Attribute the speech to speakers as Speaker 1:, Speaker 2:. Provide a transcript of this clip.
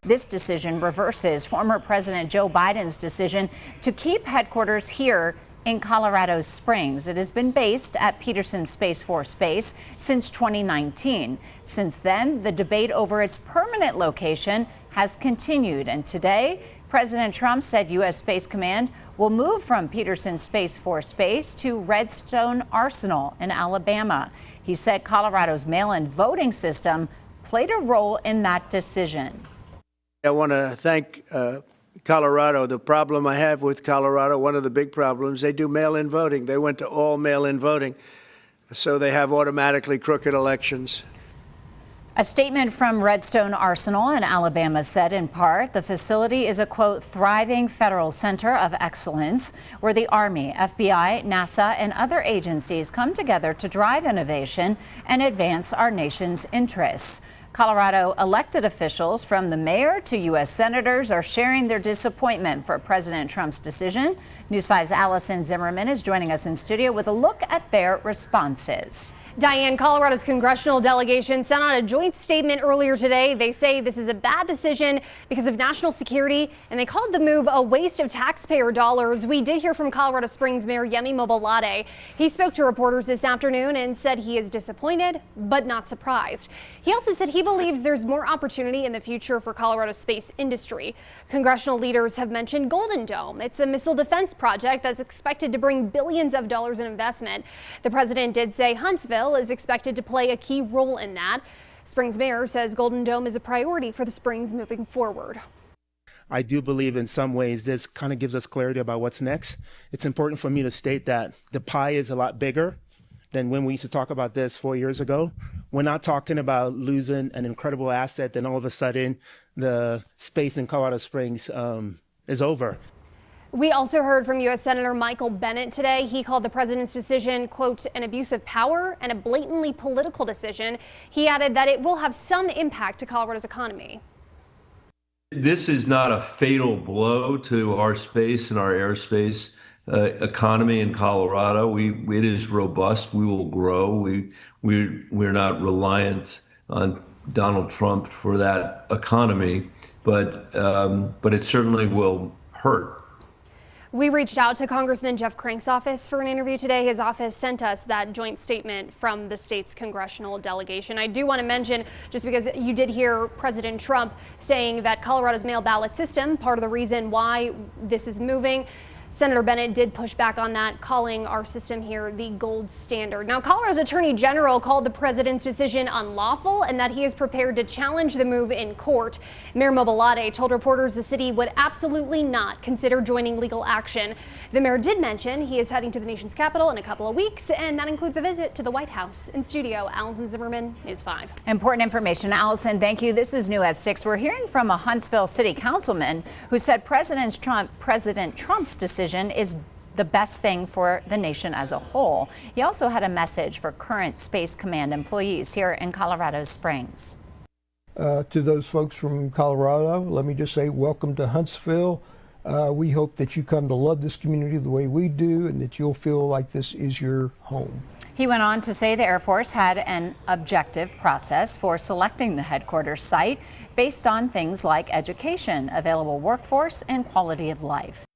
Speaker 1: This decision reverses former President Joe Biden's decision to keep headquarters here in Colorado Springs. It has been based at Peterson Space Force Base since 2019. Since then, the debate over its permanent location has continued, and today, President Trump said U.S. Space Command will move from Peterson Space Force Base to Redstone Arsenal in Alabama. He said Colorado's mail-in voting system played a role in that decision.
Speaker 2: I want to thank Colorado. The problem I have with Colorado, one of the big problems, they do mail-in voting. They went to all mail-in voting, so they have automatically crooked elections.
Speaker 1: A statement from Redstone Arsenal in Alabama said, in part, the facility is a, quote, thriving federal center of excellence where the Army, FBI, NASA, and other agencies come together to drive innovation and advance our nation's interests. Colorado elected officials from the mayor to U.S. senators are sharing their disappointment for President Trump's decision. News 5's Allison Zimmerman is joining us in studio with a look at their responses.
Speaker 3: Diane, Colorado's congressional delegation sent out a joint statement earlier today. They say this is a bad decision because of national security, and they called the move a waste of taxpayer dollars. We did hear from Colorado Springs Mayor Yemi Mobolade. He spoke to reporters this afternoon and said he is disappointed, but not surprised. He also said he believes there's more opportunity in the future for Colorado's space industry. Congressional leaders have mentioned Golden Dome. It's a missile defense project that's expected to bring billions of dollars in investment. The president did say Huntsville is expected to play a key role in that. Springs Mayor says Golden Dome is a priority for the Springs moving forward.
Speaker 4: I do believe in some ways this kind of gives us clarity about what's next. It's important for me to state that the pie is a lot bigger than when we used to talk about this 4 years ago. We're not talking about losing an incredible asset, then all of a sudden the space in Colorado Springs is over.
Speaker 3: We also heard from U.S. Senator Michael Bennet today. He called the president's decision, quote, an abuse of power and a blatantly political decision. He added that it will have some impact to Colorado's economy.
Speaker 5: This is not a fatal blow to our space and our airspace economy in Colorado. It is robust. We will grow. We're not reliant on Donald Trump for that economy, but it certainly will hurt.
Speaker 3: We reached out to Congressman Jeff Crank's office for an interview today. His office sent us that joint statement from the state's congressional delegation. I do want to mention, just because you did hear President Trump saying that Colorado's mail ballot system, part of the reason why this is moving, Senator Bennet did push back on that, calling our system here the gold standard. Now, Colorado's Attorney General called the president's decision unlawful and that he is prepared to challenge the move in court. Mayor Mobolade told reporters the city would absolutely not consider joining legal action. The mayor did mention he is heading to the nation's capital in a couple of weeks, and that includes a visit to the White House. In studio, Allison Zimmerman, News 5.
Speaker 1: Important information, Allison. Thank you. This is New at 6. We're hearing from a Huntsville city councilman who said President Trump's decision is the best thing for the nation as a whole. He also had a message for current Space Command employees here in Colorado Springs.
Speaker 6: To those folks from Colorado, let me just say welcome to Huntsville. We hope that you come to love this community the way we do and that you'll feel like this is your home.
Speaker 1: He went on to say the Air Force had an objective process for selecting the headquarters site based on things like education, available workforce, and quality of life.